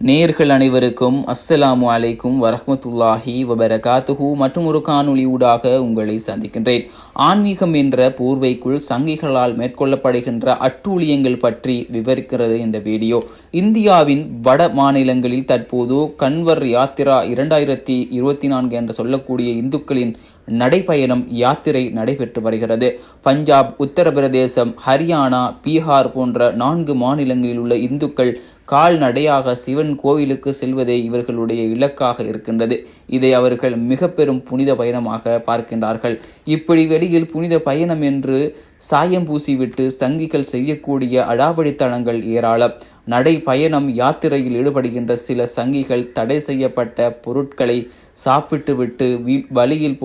நேயர்கள் அனைவருக்கும் அஸ்ஸலாமு அலைக்கும் வரஹ்மத்துல்லாஹி வபரகாத்துஹு மற்றும் ஒரு காணொளி ஊடாக உங்களை சந்திக்கின்றேன். ஆன்மீகம் என்ற போர்வைக்குள் சங்கிகளால் மேற்கொள்ளப்படுகின்ற அட்டூழியங்கள் பற்றி விவரிக்கிறது இந்த வீடியோ. இந்தியாவின் வட மாநிலங்களில் தற்போது கன்வர் யாத்திரா 2024 என்று சொல்லக்கூடிய இந்துக்களின் நடைபயணம் யாத்திரை நடைபெற்று வருகிறது. பஞ்சாப், உத்தரப்பிரதேசம், ஹரியானா, பீகார் போன்ற 4 மாநிலங்களில் உள்ள இந்துக்கள் கால்நடையாக சிவன் கோவிலுக்கு செல்வதே இவர்களுடைய இலக்காக இருக்கின்றது. இதை அவர்கள் மிக பெரும் புனித பயணமாக பார்க்கின்றார்கள். இப்படி வெளியில் புனித பயணம் என்று சாயம் பூசிவிட்டு சங்கிகள் செய்யக்கூடிய அடாவடித்தனங்கள் ஏராளம். நடைபயணம் யாத்திரையில் ஈடுபடுகின்ற சில சங்கிகள் தடை செய்யப்பட்ட பொருட்களை சாப்பிட்டுவிட்டு வழியில்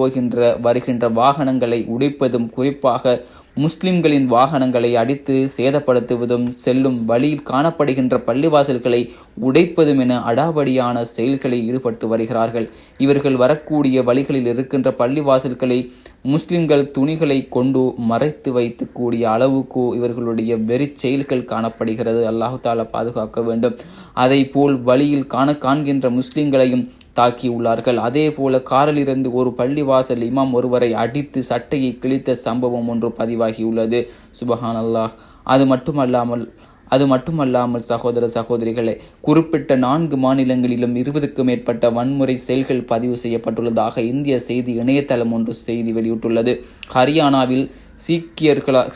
வருகின்ற வாகனங்களை உடைப்பதும், குறிப்பாக முஸ்லிம்களின் வாகனங்களை அடித்து சேதப்படுத்துவதும், செல்லும் வழியில் காணப்படுகின்ற பள்ளிவாசல்களை உடைப்பதும் என அடாவடியான செயல்களில் ஈடுபட்டு வருகிறார்கள். இவர்கள் வரக்கூடிய வழிகளில் இருக்கின்ற பள்ளிவாசல்களை முஸ்லிம்கள் துணிகளை கொண்டு மறைத்து வைத்துக்கூடிய அளவுக்கு இவர்களுடைய வெறி செயல்கள் காணப்படுகிறது. அல்லாஹு தாலா பாதுகாக்க வேண்டும். அதை போல் வழியில் காண்கின்ற முஸ்லிம்களையும் தாக்கியுள்ளார்கள். அதே போல காரிலிருந்து ஒரு பள்ளிவாசல் இமாம் ஒருவரை அடித்து சட்டையை கிழித்த சம்பவம் ஒன்று பதிவாகியுள்ளது. சுபஹான் அல்லாஹ். அது மட்டுமல்லாமல் சகோதர சகோதரிகளே, குறிப்பிட்ட 4 மாநிலங்களிலும் 20க்கும் மேற்பட்ட வன்முறை செயல்கள் பதிவு செய்யப்பட்டுள்ளதாக இந்திய செய்தி இணையதளம் ஒன்று செய்தி வெளியிட்டுள்ளது. ஹரியானாவில்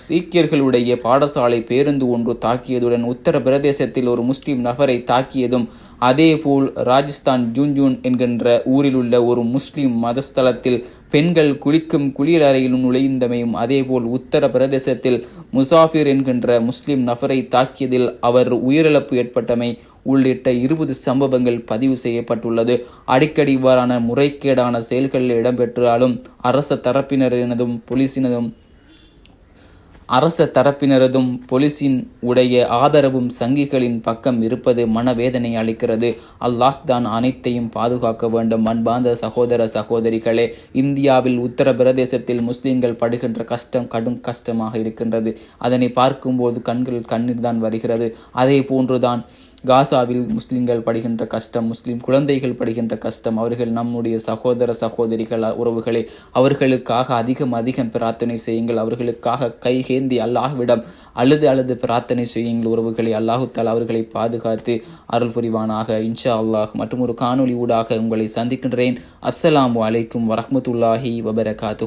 சீக்கியர்களுடைய பாடசாலை பேருந்து ஒன்று தாக்கியதுடன் உத்தரப்பிரதேசத்தில் ஒரு முஸ்லிம் நபரை தாக்கியதும், அதேபோல் ராஜஸ்தான் ஜுன்ஜுன் என்கின்ற ஊரில் உள்ள ஒரு முஸ்லிம் மதஸ்தலத்தில் பெண்கள் குளிக்கும் குளியலறையிலும் நுழைந்தமையும், அதேபோல் உத்தரப்பிரதேசத்தில் முசாஃபிர் என்கின்ற முஸ்லிம் நபரை தாக்கியதில் அவர் உயிரிழப்பு ஏற்பட்டமை உள்ளிட்ட 20 சம்பவங்கள் பதிவு செய்யப்பட்டுள்ளது. அடிக்கடி இவ்வாறான முறைகேடான செயல்களில் இடம்பெற்றாலும் அரச தரப்பினரதும் போலீசின் உடைய ஆதரவும் சங்கிகளின் பக்கம் இருப்பது மனவேதனை அளிக்கிறது. அல்லாஹ் தான் அனைத்தையும் பாதுகாக்க வேண்டும். அன்பார்ந்த சகோதர சகோதரிகளே, இந்தியாவில் உத்தரப்பிரதேசத்தில் முஸ்லிம்கள் படுகின்ற கஷ்டம் கடும் கஷ்டமாக இருக்கின்றது. அதனை பார்க்கும்போது கண்ணீர் தான் வருகிறது. அதே போன்றுதான் காசாவில் முஸ்லிம்கள் படுகின்ற கஷ்டம், முஸ்லிம் குழந்தைகள் படுகின்ற கஷ்டம். அவர்கள் நம்முடைய சகோதர சகோதரிகள் உறவுகளே, அவர்களுக்காக அதிகம் பிரார்த்தனை செய்யுங்கள். அவர்களுக்காக கைகேந்தி அல்லாஹ்விடம் அழுது பிரார்த்தனை செய்யுங்கள் உறவுகளை. அல்லாஹு தஆலா அவர்களை பாதுகாத்து அருள் புரிவானாக. இன்ஷா அல்லாஹ். மற்றும் ஒரு காணொளி ஊடாக உங்களை சந்திக்கின்றேன். அஸ்ஸலாமு அலைக்கும் வரஹ்மத்துல்லாஹி வபரகாத்துஹு.